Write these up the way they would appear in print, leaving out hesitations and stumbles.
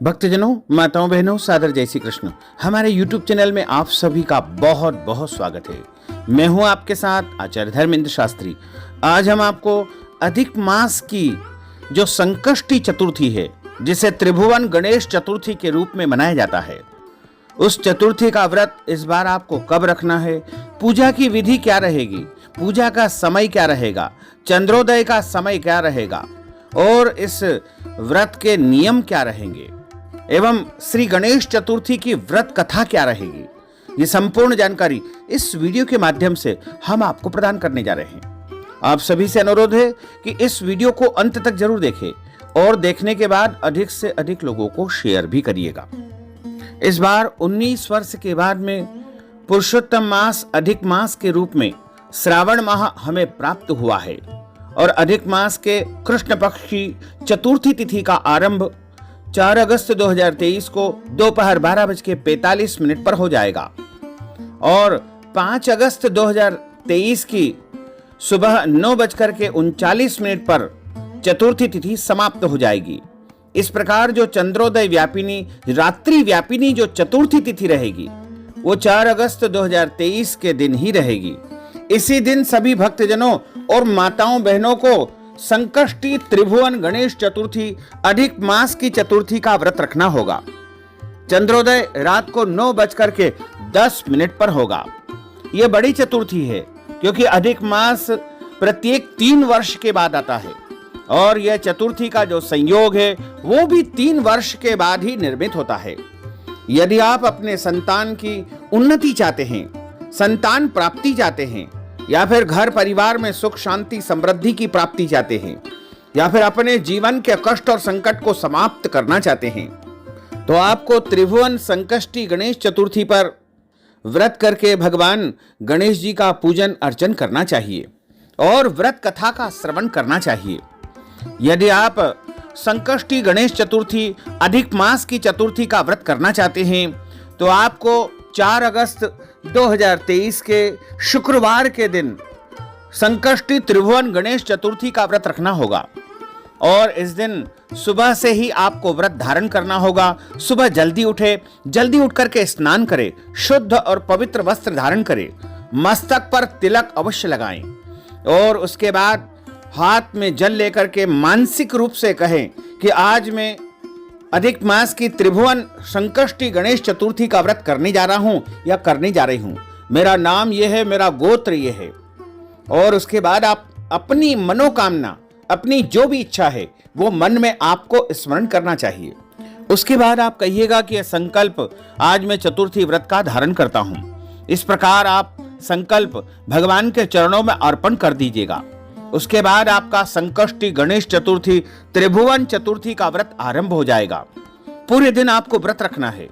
भक्तजनों, माताओं, बहनों, सादर जय श्री कृष्ण। हमारे YouTube चैनल में आप सभी का बहुत बहुत स्वागत है। मैं हूं आपके साथ आचार्य धर्मेंद्र शास्त्री। आज हम आपको अधिक मास की जो संकष्टी चतुर्थी है, जिसे त्रिभुवन गणेश चतुर्थी के रूप में मनाया जाता है, उस चतुर्थी का व्रत इस बार आपको कब रखना है, पूजा की विधि क्या रहेगी, पूजा का समय क्या रहेगा, चंद्रोदय का समय क्या रहेगा और इस व्रत के नियम क्या रहेंगे एवं श्री गणेश चतुर्थी की व्रत कथा क्या रहेगी, ये संपूर्ण जानकारी इस वीडियो के माध्यम से हम आपको प्रदान करने जा रहे हैं। आप सभी से अनुरोध है कि इस वीडियो को अंत तक जरूर देखें और देखने के बाद अधिक से अधिक लोगों को शेयर भी करिएगा। इस बार 19 वर्ष के बाद में पुरुषोत्तम मास अधिक मास के रूप में श्रावण माह हमें प्राप्त हुआ है और अधिक मास के कृष्ण पक्ष की चतुर्थी तिथि का आरंभ 4 अगस्त 2023 को दोपहर 12:45 पर हो जाएगा और 5 अगस्त 2023 की सुबह 9:39 पर चतुर्थी तिथि समाप्त हो जाएगी। इस प्रकार जो चंद्रोदय व्यापिनी रात्रि व्यापिनी जो चतुर्थी तिथि रहेगी वो 4 अगस्त 2023 के दिन ही रहेगी। इसी दिन सभी भक्तजनों और माताओं बहनों को संकष्टी त्रिभुवन गणेश चतुर्थी अधिक मास की चतुर्थी का व्रत रखना होगा। चंद्रोदय रात को 9:10 पर होगा। यह बड़ी चतुर्थी है क्योंकि अधिक मास प्रत्येक 3 वर्ष के बाद आता है और यह चतुर्थी का जो संयोग है वो भी 3 वर्ष के बाद ही निर्मित होता है। यदि आप अपने संतान की उन्नति चाहते हैं, संतान प्राप्ति चाहते हैं, या फिर घर परिवार में सुख शांति समृद्धि की प्राप्ति चाहते हैं, या फिर अपने जीवन के कष्ट और संकट को समाप्त करना चाहते हैं, तो आपको त्रिभुवन संकष्टी गणेश चतुर्थी पर व्रत करके भगवान गणेश जी का पूजन अर्चन करना चाहिए और व्रत कथा का श्रवण करना चाहिए। यदि आप संकष्टी गणेश चतुर्थी अधिक मास की चतुर्थी का व्रत करना चाहते हैं तो आपको 4 अगस्त 2023 के शुक्रवार के दिन संकष्टी त्रिभुवन गणेश चतुर्थी का व्रत रखना होगा और इस दिन सुबह से ही आपको व्रत धारण करना होगा। सुबह जल्दी उठे, जल्दी उठ करके स्नान करें, शुद्ध और पवित्र वस्त्र धारण करें, मस्तक पर तिलक अवश्य लगाएं और उसके बाद हाथ में जल लेकर के मानसिक रूप से कहें कि आज मैं अधिक मास की त्रिभुवन संकष्टी गणेश चतुर्थी का व्रत करने जा रहा हूं या करने जा रही हूं। मेरा नाम यह है, मेरा गोत्र यह है। और उसके बाद आप अपनी मनोकामना, अपनी जो भी इच्छा है वो मन में आपको स्मरण करना चाहिए। उसके बाद आप कहिएगा कि यह संकल्प आज मैं चतुर्थी व्रत का धारण करता हूं। इस प्रकार आप संकल्प भगवान के चरणों में अर्पण कर दीजिएगा। उसके बाद आपका संकष्टी गणेश चतुर्थी त्रिभुवन चतुर्थी का व्रत आरंभ हो जाएगा। पूरे दिन आपको व्रत रखना है,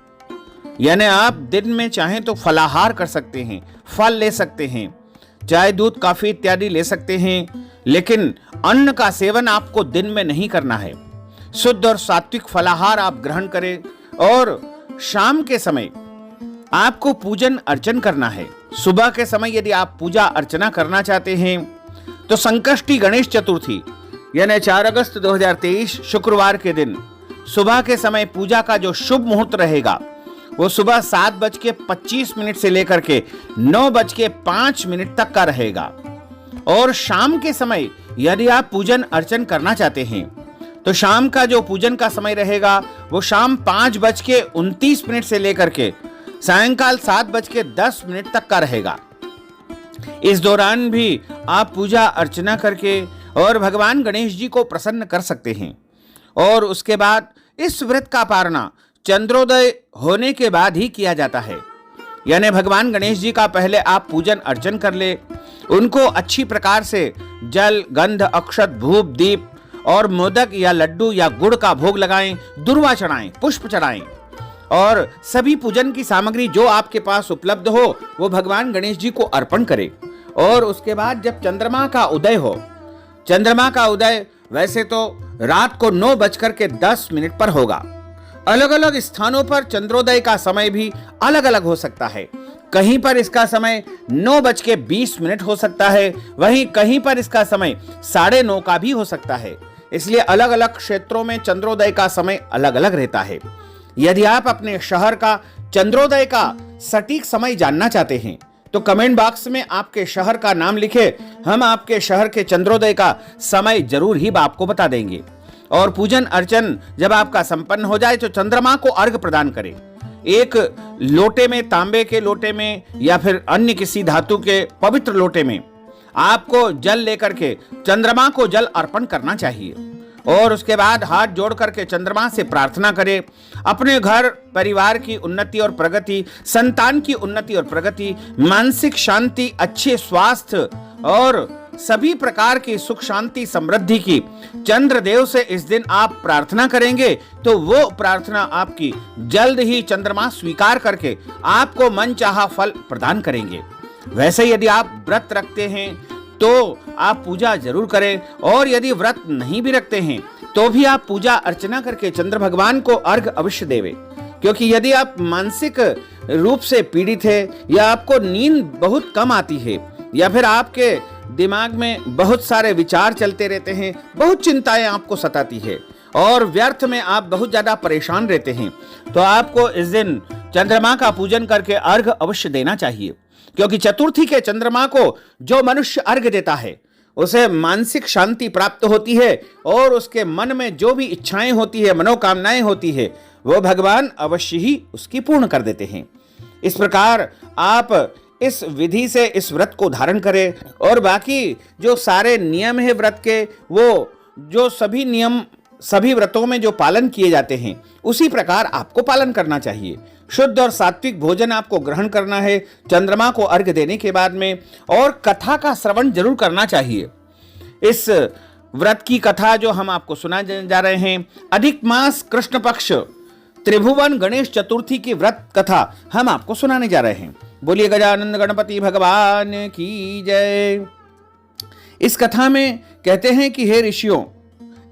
यानी आप दिन में चाहें तो फलाहार कर सकते हैं, फल ले सकते हैं, चाय दूध कॉफी इत्यादि ले सकते हैं, लेकिन अन्न का सेवन आपको दिन में नहीं करना है। शुद्ध और सात्विक फलाहार आप ग्रहण करें और शाम के समय आपको पूजन अर्चन करना है। सुबह के समय यदि आप पूजा अर्चना करना चाहते हैं तो संकष्टी गणेश चतुर्थी यानी 4 अगस्त 2023 शुक्रवार के दिन सुबह के समय पूजा का जो शुभ मुहूर्त रहेगा वो सुबह 7:25 से लेकर के 9:05 तक का रहेगा और शाम के समय यदि आप पूजन अर्चन करना चाहते हैं तो शाम का जो पूजन का समय रहेगा वो शाम 5:29 से लेकर के सायंकाल 7:10 तक का रहेगा। इस दौरान भी आप पूजा अर्चना करके और भगवान गणेश जी को प्रसन्न कर सकते हैं। और उसके बाद इस व्रत का पारणा चंद्रोदय होने के बाद ही किया जाता है, यानी भगवान गणेश जी का पहले आप पूजन अर्चन कर ले, उनको अच्छी प्रकार से जल गंध अक्षत धूप दीप और मोदक या लड्डू या गुड़ का भोग लगाएं, दुर्वा चढ़ाएं, पुष्प चढ़ाएं और सभी पूजन की सामग्री जो आपके पास उपलब्ध हो वो भगवान गणेश जी को अर्पण करें। और उसके बाद जब चंद्रमा का उदय हो, चंद्रमा का उदय वैसे तो रात को 9:10 पर होगा। अलग अलग स्थानों पर चंद्रोदय का समय भी अलग अलग हो सकता है। कहीं पर इसका समय 9:20 हो सकता है, वहीं कहीं पर इसका समय 9:30 का भी हो सकता है। इसलिए अलग अलग क्षेत्रों में चंद्रोदय का समय अलग अलग रहता है। यदि आप अपने शहर का चंद्रोदय का सटीक समय जानना चाहते हैं तो कमेंट बॉक्स में आपके शहर का नाम लिखे, हम आपके शहर के चंद्रोदय का समय जरूर ही आपको बता देंगे। और पूजन अर्चन जब आपका संपन्न हो जाए तो चंद्रमा को अर्घ्य प्रदान करें। एक लोटे में, तांबे के लोटे में या फिर अन्य किसी धातु के पवित्र लोटे में आपको जल लेकर के चंद्रमा को जल अर्पण करना चाहिए और उसके बाद हाथ जोड़ करके चंद्रमा से प्रार्थना करें अपने घर परिवार की उन्नति और प्रगति, संतान की उन्नति और प्रगति, मानसिक शांति, अच्छे स्वास्थ्य और सभी प्रकार की सुख शांति समृद्धि की चंद्रदेव से इस दिन आप प्रार्थना करेंगे तो वो प्रार्थना आपकी जल्द ही चंद्रमा स्वीकार करके आपको मनचाहा फल प्रदान करेंगे। वैसे यदि आप व्रत रखते हैं तो आप पूजा जरूर करें और यदि व्रत नहीं भी रखते हैं तो भी आप पूजा अर्चना करके चंद्र भगवान को अर्घ अवश्य देवे। क्योंकि यदि आप मानसिक रूप से पीड़ित है या आपको नींद बहुत कम आती है या फिर आपके दिमाग में बहुत सारे विचार चलते रहते हैं, बहुत चिंताएं आपको सताती है और व्यर्थ में आप बहुत ज्यादा परेशान रहते हैं, तो आपको इस दिन चंद्रमा का पूजन करके अर्घ अवश्य देना चाहिए। क्योंकि चतुर्थी के चंद्रमा को जो मनुष्य अर्घ देता है उसे मानसिक शांति प्राप्त होती है और उसके मन में जो भी इच्छाएं होती है, मनोकामनाएं होती है, वो भगवान अवश्य ही उसकी पूर्ण कर देते हैं। इस प्रकार आप इस विधि से इस व्रत को धारण करें और बाकी जो सारे नियम है व्रत के, वो जो सभी नियम सभी व्रतों में जो पालन किए जाते हैं उसी प्रकार आपको पालन करना चाहिए। शुद्ध और सात्विक भोजन आपको ग्रहण करना है चंद्रमा को अर्घ्य देने के बाद में, और कथा का श्रवण जरूर करना चाहिए। इस व्रत की कथा जो हम आपको सुना जा रहे हैं, अधिक मास कृष्ण पक्ष त्रिभुवन गणेश चतुर्थी की व्रत कथा हम आपको सुनाने जा रहे हैं। बोलिए गजानंद गणपति भगवान की जय। इस कथा में कहते हैं कि हे ऋषियों,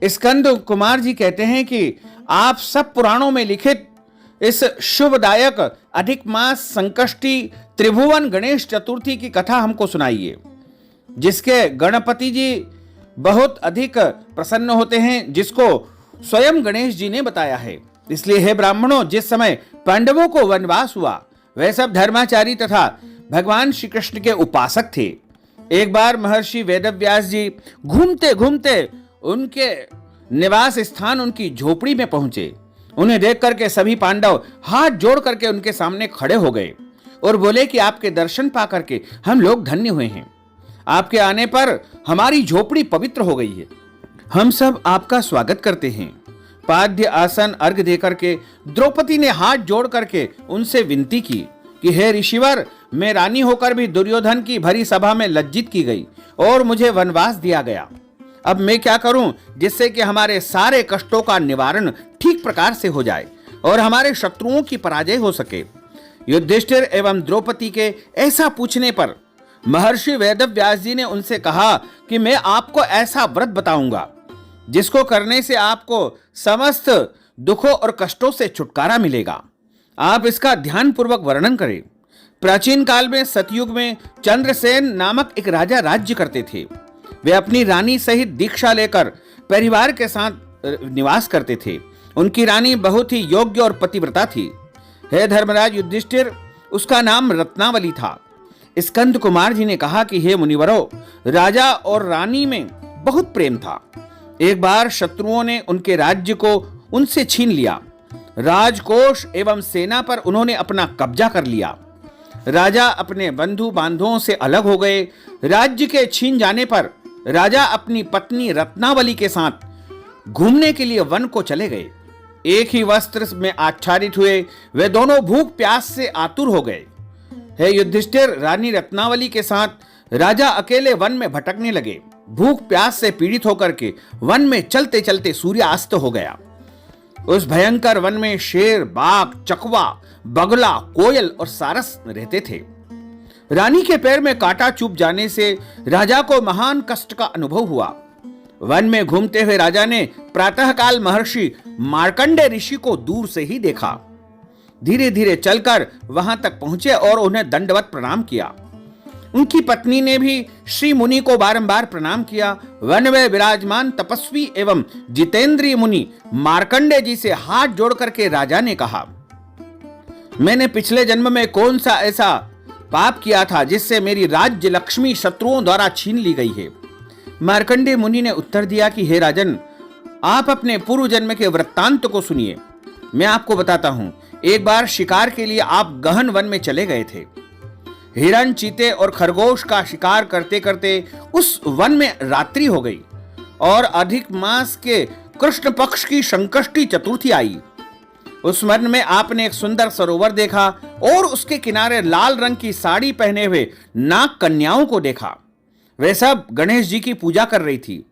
स्कंद कुमार जी कहते हैं कि आप सब पुराणों में लिखित इस शुभदायक अधिक मास संकष्टी त्रिभुवन गणेश चतुर्थी की कथा हमको सुनाइए, जिसके गणपति जी बहुत अधिक प्रसन्न होते हैं, जिसको स्वयं गणेश जी ने बताया है। इसलिए हे ब्राह्मणों, जिस समय पांडवों को वनवास हुआ वह सब धर्माचारी तथा भगवान श्री कृष्ण के उपासक थे। एक बार महर्षि वेदव्यास जी घूमते घूमते उनके निवास स्थान, उनकी झोपड़ी में पहुंचे। उन्हें देख करके सभी पांडव हाथ जोड़ करके उनके सामने खड़े हो गए और बोले कि आपके दर्शन पा करके हम लोग धन्य हुए हैं। आपके आने पर हमारी झोपड़ी पवित्र हो गई है। हम सब आपका स्वागत करते हैं। पाद्य आसन अर्घ देकर के द्रौपदी ने हाथ जोड़ करके उनसे विनती की कि हे ऋषिवर, मैं रानी होकर भी दुर्योधन की भरी सभा में लज्जित की गई और मुझे वनवास दिया गया। अब मैं क्या करूं जिससे कि हमारे सारे कष्टों का निवारण ठीक प्रकार से हो जाए और हमारे शत्रुओं की पराजय हो सके। युधिष्ठिर एवं द्रौपदी के ऐसा पूछने पर महर्षि वेदव्यास जी ने उनसे कहा कि मैं आपको ऐसा व्रत बताऊंगा जिसको करने से आपको समस्त दुखों और कष्टों से छुटकारा मिलेगा। आप इसका ध्यानपूर्वक वर्णन करें। प्राचीन काल में सतयुग में चंद्रसेन नामक एक राजा राज्य करते थे। वे अपनी रानी सहित दीक्षा लेकर परिवार के साथ निवास करते थे। उनकी रानी बहुत ही योग्य और पतिव्रता थी। हे धर्मराज युधिष्ठिर, उसका नाम रत्नावली था। स्कंद कुमार जी ने कहा कि हे मुनिवरों, राजा और रानी में बहुत प्रेम था। एक बार शत्रुओं ने उनके राज्य को उनसे छीन लिया। राजकोष एवं सेना पर उन्होंने अपना कब्जा कर लिया। राजा अपने बंधु बांधवों से अलग हो गए। राज्य के छीन जाने पर राजा अपनी पत्नी रत्नावली के साथ घूमने के लिए वन को चले गए। एक ही वस्त्र में आच्छादित हुए वे दोनों भूख प्यास से आतुर हो गए। हे युधिष्ठिर, रानी रत्नावली के साथ राजा अकेले वन में भटकने लगे। भूख प्यास से पीड़ित होकर के वन में चलते चलते सूर्यास्त हो गया। उस भयंकर वन में शेर, बाघ, चकवा, बगला, कोयल और सारस रहते थे। रानी के पैर में कांटा चुभ जाने से राजा को महान कष्ट का अनुभव हुआ। वन में घूमते हुए राजा ने प्रातःकाल महर्षि मार्कंडेय ऋषि को दूर से ही देखा। धीरे धीरे चलकर वहां तक पहुंचे और उन्हें दंडवत प्रणाम किया। उनकी पत्नी ने भी श्री मुनि को बारंबार प्रणाम किया। वन में विराजमान तपस्वी एवं जितेंद्रीय मुनि मार्कंडेय जी से हाथ जोड़ करके राजा ने कहा, मैंने पिछले जन्म में कौन सा ऐसा पाप किया था जिससे मेरी राज्य लक्ष्मी शत्रुओं द्वारा छीन ली गई है। मार्कंडेय मुनि ने उत्तर दिया कि हे राजन, आप अपने पूर्व जन्म के वृत्तांत को सुनिए। मैं आपको बताता हूं। एक बार शिकार के लिए आप गहन वन में चले गए थे। हिरण, चीते और खरगोश का शिकार करते करते उस वन में रात्रि हो गई और अधिक मास के कृष्ण पक्ष की संकष्टी चतुर्थी आई। उस वन में आपने एक सुंदर सरोवर देखा और उसके किनारे लाल रंग की साड़ी पहने हुए नाग कन्याओं को देखा। वे सब गणेश जी की पूजा कर रही थी।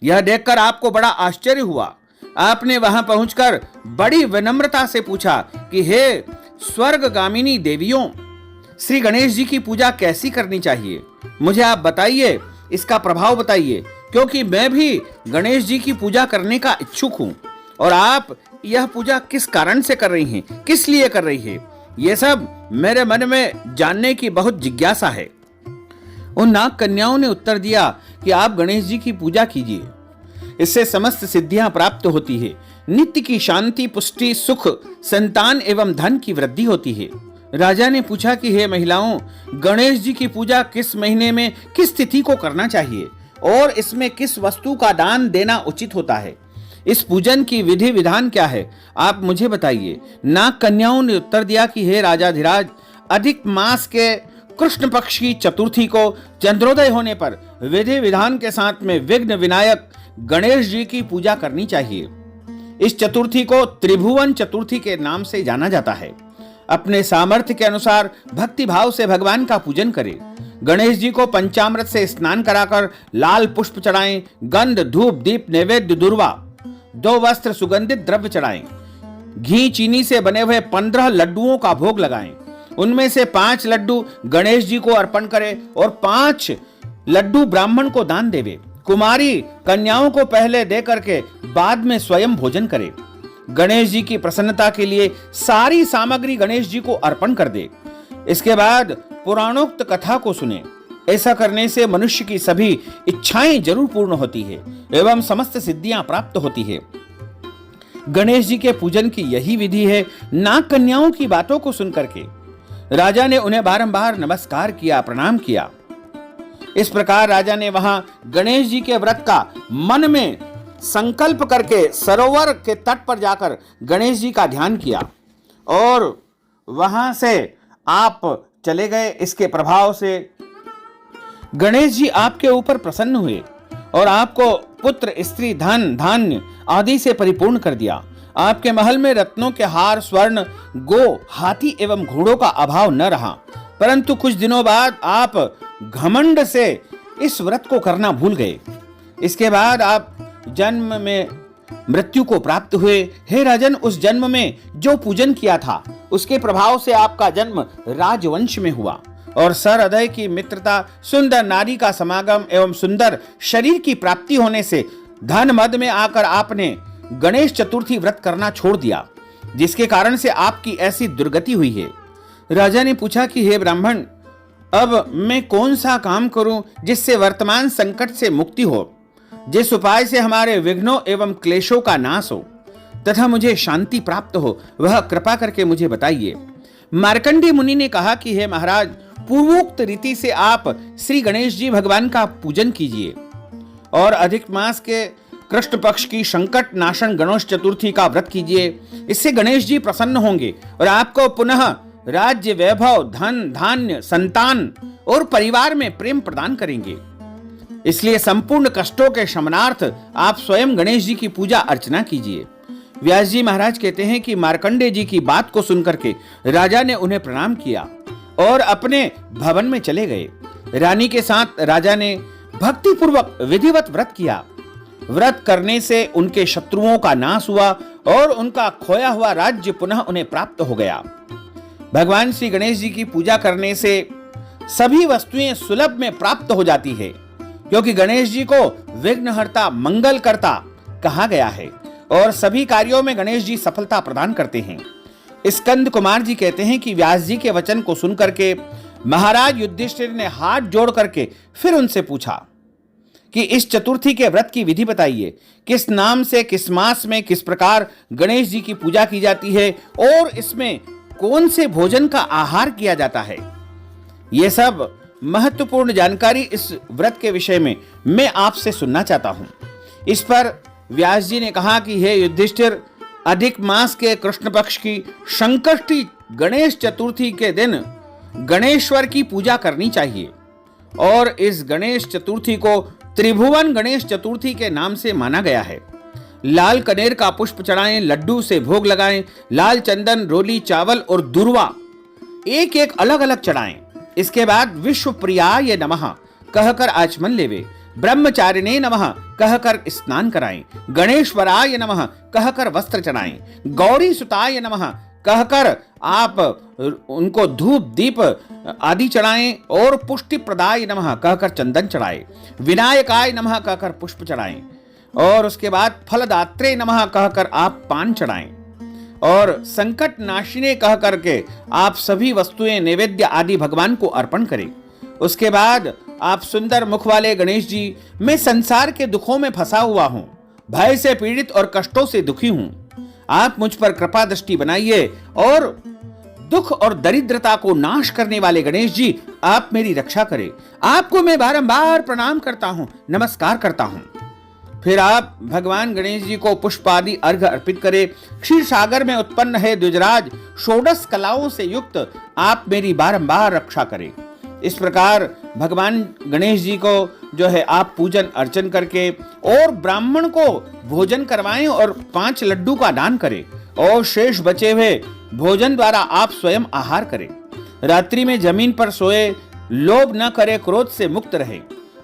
यह देखकर आपको बड़ा आश्चर्य हुआ। आपने वहां पहुंचकर बड़ी विनम्रता से पूछा कि हे स्वर्गगामिनी देवियों, श्री गणेश जी की पूजा कैसी करनी चाहिए? मुझे आप बताइए, इसका प्रभाव बताइए, क्योंकि मैं भी गणेश जी की पूजा करने का इच्छुक हूं। और आप यह पूजा किस कारण से कर रही हैं, किस लिए कर रही है, यह सब मेरे मन में जानने की बहुत जिज्ञासा है। उन नाग कन्याओं ने उत्तर दिया कि आप गणेश जी की पूजा कीजिए, इससे समस्त सिद्धियां प्राप्त होती है। नित्य की शांति, पुष्टि, सुख, संतान एवं धन की वृद्धि होती है। राजा ने पूछा कि हे महिलाओं, गणेश जी की पूजा किस महीने में किस तिथि को करना चाहिए और इसमें किस वस्तु का दान देना उचित होता है? इस पूजन की विधि विधान क्या है, आप मुझे बताइए। नाग कन्याओं ने उत्तर दिया कि हे राजाधिराज, अधिक मास के कृष्ण पक्ष की चतुर्थी को चंद्रोदय होने पर विधि विधान के साथ में विघ्न विनायक गणेश जी की पूजा करनी चाहिए। इस चतुर्थी को त्रिभुवन चतुर्थी के नाम से जाना जाता है। अपने सामर्थ्य के अनुसार भक्ति भाव से भगवान का पूजन करें। गणेश जी को पंचामृत से स्नान कराकर लाल पुष्प चढ़ाएं, गंध, धूप, दीप, नैवेद्य, दुर्वा, 2 वस्त्र, सुगंधित द्रव्य चढ़ाएं। घी, चीनी से बने हुए 15 लड्डुओं का भोग लगाएं। उनमें से 5 लड्डू गणेश जी को अर्पण करें और 5 लड्डू ब्राह्मण को दान देवे। कुमारी कन्याओं को पहले दे करके बाद में स्वयं भोजन करे। गणेश जी की प्रसन्नता के लिए सारी सामग्री गणेश जी को अर्पण कर दे। इसके बाद पुराणोक्त कथा को सुने। ऐसा करने से मनुष्य की सभी इच्छाएं जरूर पूर्ण होती है एवं समस्त सिद्धियां प्राप्त होती है। गणेश जी के पूजन की यही विधि है। नाग कन्याओं की बातों को सुनकर के राजा ने उन्हें बारंबार नमस्कार किया, प्रणाम किया। इस प्रकार राजा ने वहां गणेश जी के व्रत का मन में संकल्प करके सरोवर के तट पर जाकर गणेश जी का ध्यान किया और वहां से आप चले गए। इसके प्रभाव से गणेश जी आपके ऊपर प्रसन्न हुए और आपको पुत्र, स्त्री, धन, धान्य आदि से परिपूर्ण कर दिया। आपके महल में रत्नों के हार, स्वर्ण, गो, हाथी एवं घोड़ों का अभाव न रहा। परंतु कुछ दिनों बाद आप घमंड से इस व्रत को करना भूल गए। इसके बाद आप जन्म में मृत्यु को प्राप्त हुए। हे राजन, उस जन्म में जो पूजन किया था उसके प्रभाव से आपका जन्म राजवंश में हुआ और सरहृदय की मित्रता, सुंदर नारी का समागम एवं सुंदर शरीर की प्राप्ति होने से धन मद में आकर आपने गणेश चतुर्थी व्रत करना छोड़ दिया, जिसके कारण से आपकी ऐसी दुर्गति हुई है। राजा ने पूछा कि हे ब्राह्मण, अब मैं कौन सा काम करूं जिससे वर्तमान संकट से मुक्ति हो, जिस उपाय से हमारे विघ्नों एवं क्लेशों का नाश हो तथा मुझे शांति प्राप्त हो, वह कृपा करके मुझे बताइए। मार्कंडेय मुनि ने कहा कि हे महाराज, पूर्वोक्त रीति से आप श्री गणेश जी भगवान का पूजन कीजिए और अधिक मास के कृष्ण पक्ष की संकट नाशन गणेश चतुर्थी का व्रत कीजिए। इससे गणेश जी प्रसन्न होंगे और आपको पुनः राज्य, वैभव, धन, धान्य, संतान और परिवार में प्रेम प्रदान करेंगे। इसलिए संपूर्ण कष्टों के शमनार्थ आप स्वयं गणेश जी की पूजा अर्चना कीजिए। व्यास जी महाराज कहते हैं कि मार्कंडेय जी की बात को सुनकर के राजा ने उन्हें प्रणाम किया और अपने भवन में चले गए। रानी के साथ राजा ने भक्ति पूर्वक विधिवत व्रत किया। व्रत करने से उनके शत्रुओं का नाश हुआ और उनका खोया हुआ राज्य पुनः उन्हें प्राप्त हो गया। भगवान श्री गणेश जी की पूजा करने से सभी वस्तुएं सुलभ में प्राप्त हो जाती है, क्योंकि गणेश जी को विघ्नहर्ता, मंगलकर्ता कहा गया है और सभी कार्यों में गणेश जी सफलता प्रदान करते हैं। स्कंद कुमार जी कहते हैं कि व्यास जी के वचन को सुनकर के महाराज युधिष्ठिर ने हाथ जोड़ करके फिर उनसे पूछा कि इस चतुर्थी के व्रत की विधि बताइए, किस नाम से, किस मास में, किस प्रकार गणेश जी की पूजा की जाती है और इसमें कौन से भोजन का आहार किया जाता है। यह सब महत्वपूर्ण जानकारी इस व्रत के विषय में मैं आपसे सुनना चाहता हूं। इस पर व्यास जी ने कहा कि हे युधिष्ठिर, अधिक मास के कृष्ण पक्ष की संकष्टी गणेश चतुर्थी के दिन गणेश्वर की पूजा करनी चाहिए और इस गणेश चतुर्थी को त्रिभुवन गणेश चतुर्थी के नाम से माना गया है। लाल कनेर का पुष्प चढ़ाएं, लड्डू से भोग लगाएं, लाल चंदन, रोली, चावल और दुर्वा एक एक अलग अलग चढ़ाएं। इसके बाद विश्व प्रियाय नमः कहकर आचमन लेवे, ब्रह्मचारिणे नमः कहकर स्नान कराएं, गणेश्वराय नमः कहकर वस्त्र चढ़ाएं, गौरी सुताय नमः कहकर आप उनको धूप दीप आदि चढ़ाएं और पुष्टि प्रदाय नमः कहकर चंदन चढ़ाएं, विनायकाय नमः कहकर पुष्प चढ़ाएं और उसके बाद फलदात्रे नमः कहकर आप पान चढ़ाएं और संकट नाशिने कह करके आप सभी वस्तुएं नैवेद्य आदि भगवान को अर्पण करें। उसके बाद आप सुंदर मुख वाले गणेश जी, मैं संसार के दुखों में फंसा हुआ हूं, भय से पीड़ित और कष्टों से दुखी हूं, आप मुझ पर कृपा दृष्टि बनाइए और दुख और दरिद्रता को नाश करने वाले गणेश जी, आप मेरी रक्षा करें। आपको मैं बारंबार प्रणाम करता हूं, नमस्कार करता हूं। फिर आप भगवान गणेश जी को पुष्प आदि अर्घ्य अर्पित करें। क्षीर सागर में उत्पन्न है द्विजराज, षोडश कलाओं से युक्त आप मेरी बारंबार रक्षा करें। इस प्रकार भगवान गणेश जी को जो है आप पूजन अर्चन करके और ब्राह्मण को भोजन करवाएं और 5 लड्डू का दान करें और शेष बचे हुए भोजन द्वारा आप स्वयं आहार करें। रात्रि में जमीन पर सोए, लोभ न करे, क्रोध से मुक्त रहे।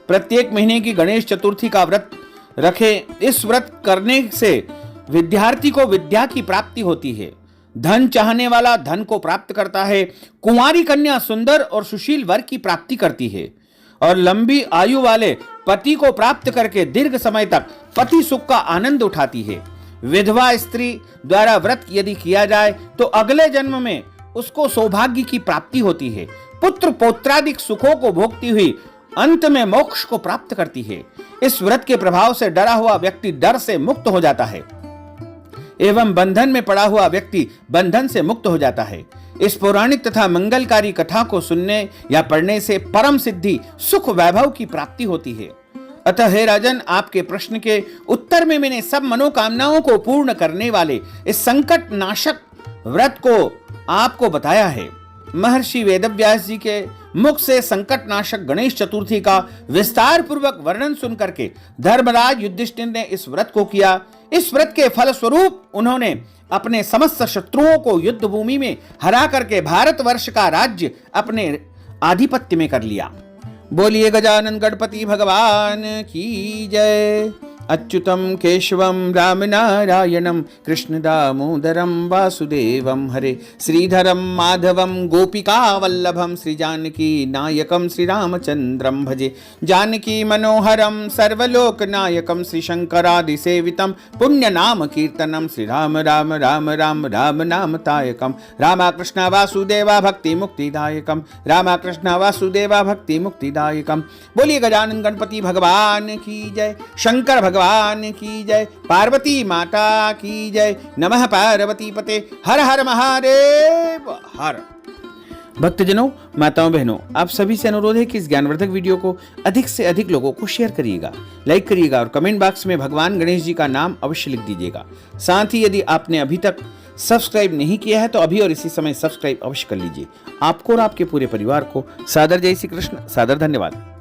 प्रत्येक महीने की गणेश चतुर्थी का व्रत रखें। इस व्रत करने से विद्यार्थी को विद्या की प्राप्ति होती है, धन चाहने वाला धन को प्राप्त करता है, कुंवारी कन्या सुंदर और सुशील वर की प्राप्ति करती है और लंबी आयु वाले पति को प्राप्त करके दीर्घ समय तक पति सुख का आनंद उठाती है। विधवा स्त्री द्वारा व्रत यदि किया जाए तो अगले जन्म में उसको सौभाग्य की प्राप्ति होती है, पुत्र पौत्रादिक सुखों को भोगती हुई अंत में मोक्ष को प्राप्त करती है। इस व्रत के प्रभाव से डरा हुआ व्यक्ति डर से मुक्त हो जाता है एवं बंधन में पड़ा हुआ व्यक्ति बंधन से मुक्त हो जाता है। इस पौराणिक तथा मंगलकारी कथा को सुनने या पढ़ने से परम सिद्धि, सुख, वैभव की प्राप्ति होती है। अतः हे राजन, आपके प्रश्न के उत्तर में मैंने सब मनोकामनाओं को पूर्ण करने वाले इस संकट नाशक व्रत को आपको बताया है। महर्षि वेदव्यास जी के मुख से संकट नाशक गणेश चतुर्थी का विस्तार पूर्वक वर्णन सुनकर के धर्मराज युधिष्ठिर ने इस व्रत को किया। इस व्रत के फल स्वरूप उन्होंने अपने समस्त शत्रुओं को युद्ध भूमि में हरा करके भारतवर्ष का राज्य अपने आधिपत्य में कर लिया। बोलिए गजानन गणपति भगवान की जय। अच्युतम केशवम राम नारायणम कृष्ण दामोदरम वासुदेवम हरे, श्रीधरम माधवम गोपिका वल्लभम श्री जानकी नायकम श्री रामचंद्रम भजे, जानकी मनोहरम सर्वलोक नायकम श्री शंकरादि सेवितम पुण्य नाम कीर्तनम श्री राम राम राम राम राम नाम तायकम, रामा कृष्ण वासुदेवा भक्ति मुक्तिदायकम, रामा कृष्ण वासुदेवा भक्ति मुक्तिदायकम। बोलिए गजानन गणपति भगवान की जय, शंकर भगवान की जय, पार्वती माता की जय। नमः पार्वती पते, हर हर महादेव हर। भक्तजनों, माताओं, बहनों, आप सभी से अनुरोध है कि इस ज्ञानवर्धक वीडियो को अधिक से अधिक लोगों को शेयर करिएगा, लाइक करिएगा और कमेंट बॉक्स में भगवान गणेश जी का नाम अवश्य लिख दीजिएगा। साथ ही यदि आपने अभी तक सब्सक्राइब नहीं किया है तो अभी और इसी समय सब्सक्राइब अवश्य कर लीजिए। आपको और आपके पूरे परिवार को सादर जय श्री कृष्ण, सादर धन्यवाद।